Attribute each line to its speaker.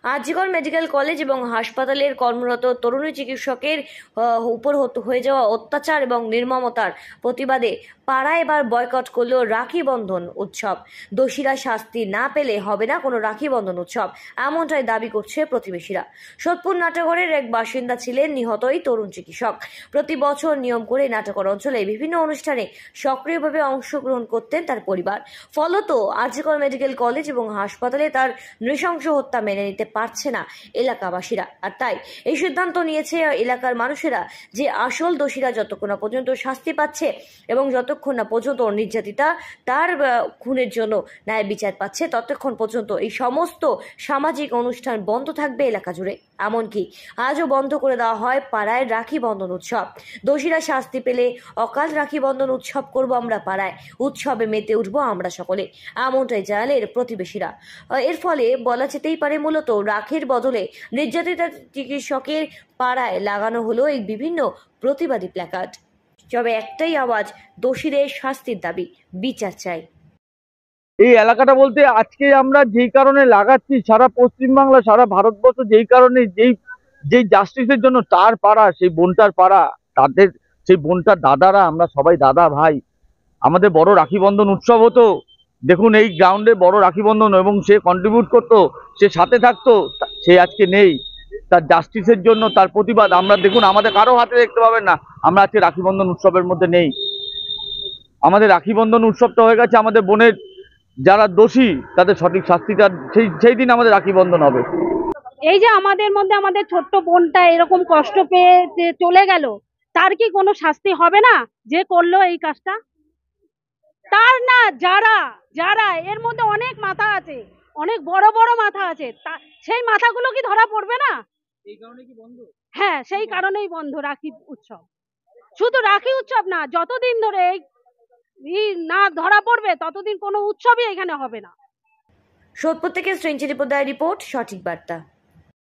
Speaker 1: RG Kar medical college এবং হাসপাতালের কর্মরত তরুণী চিকিৎসকের উপর হয়ে যাওয়া অত্যাচার এবং নির্মমতার প্রতিবাদে পাড়ায় এবার বয়কট করল রাখি বন্ধন উৎসব। দোষীরা শাস্তি না পেলে হবে না কোনো রাখি বন্ধন উৎসব, এমনটাই দাবি করছে প্রতিবেশীরা। সোদপুর নাটাগড়ের এক বাসিন্দা ছিলেন নিহত এই তরুণ চিকিৎসক। প্রতি বছর নিয়ম করে নাটাগড় অঞ্চলে বিভিন্ন অনুষ্ঠানে সক্রিয়ভাবে অংশগ্রহণ করতেন তার পরিবার। ফলত আরজিকর মেডিকেল কলেজ এবং হাসপাতালে তার নৃশংস হত্যা মেনে নিতে পারছে না এলাকাবাসীরা। আর তাই এই সিদ্ধান্ত নিয়েছে এলাকার মানুষেরা যে আসল দোষীরা যতক্ষণ না পর্যন্ত শাস্তি পাচ্ছে এবং যতক্ষণ না পর্যন্ত নির্যাতিতা তার খুনের জন্য ন্যায় বিচার পাচ্ছে, ততক্ষণ পর্যন্ত এই সমস্ত সামাজিক অনুষ্ঠান বন্ধ থাকবে এলাকা জুড়ে। এমনকি আজও বন্ধ করে দেওয়া হয় পাড়ায় রাখি বন্ধন উৎসব। দোষীরা শাস্তি পেলে অকাল রাখি বন্ধন উৎসব করব আমরা পাড়ায়, উৎসবে মেতে উঠবো আমরা সকলে, এমনটাই জানালেন প্রতিবেশীরা। এর ফলে বলা যেতেই পারে মূলত রাখির বদলে নির্যাতিতা চিকিৎসকের পাড়ায় লাগানো হলো এই বিভিন্ন প্রতিবাদী প্ল্যাকার্ড। তবে একটাই আওয়াজ, দোষীদের শাস্তির দাবি, বিচার চাই।
Speaker 2: এই এলাকাটা বলতে আজকে আমরা যেই কারণে লাগাচ্ছি, সারা পশ্চিমবাংলা সারা ভারতবর্ষ যেই কারণে যেই জাস্টিসের জন্য তার পাড়া, সেই বোনটার পাড়া, তাদের সেই বোনটার দাদারা, আমরা সবাই দাদা ভাই, আমাদের বড় রাখি বন্ধন উৎসব হতো। দেখুন এই গ্রাউন্ডে বড় রাখি বন্ধন, এবং সে কন্ট্রিবিউট করতো, সে সাথে থাকতো, সে আজকে নেই। তার জাস্টিসের জন্য তার প্রতিবাদ আমরা দেখুন আমাদের কারো হাতে দেখতে পাবেন না, আমরা আজকে রাখি বন্ধন উৎসবের মধ্যে নেই। আমাদের রাখি বন্ধন উৎসবটা হয়ে গেছে আমাদের বোনের যারা দোষী তাদের সঠিক শাস্তিটা সেই দিন আমাদের রাখি বন্ধন হবে।
Speaker 3: এই যে আমাদের মধ্যে আমাদের ছোট্ট বোনটা এরকম কষ্ট পেয়ে যে চলে গেল, তার কি কোনো শাস্তি হবে না যে করলো এই কাজটা? তার না, যারা যারা এর মধ্যে অনেক মাথা আছে, অনেক বড় বড় মাথা আছে, সেই মাথাগুলো কি ধরা পড়বে না? এই কারণে কি বন্ধ? হ্যাঁ, সেই কারণেই বন্ধ রাখি উৎসব। শুধু রাখি উৎসব না, যতদিন ধরে না ধরা পড়বে ততদিন কোনো উৎসবই এখানে হবে না।
Speaker 1: সোদপুর থেকে শ্রেঞ্চি রিপোর্ট, সঠিক বার্তা।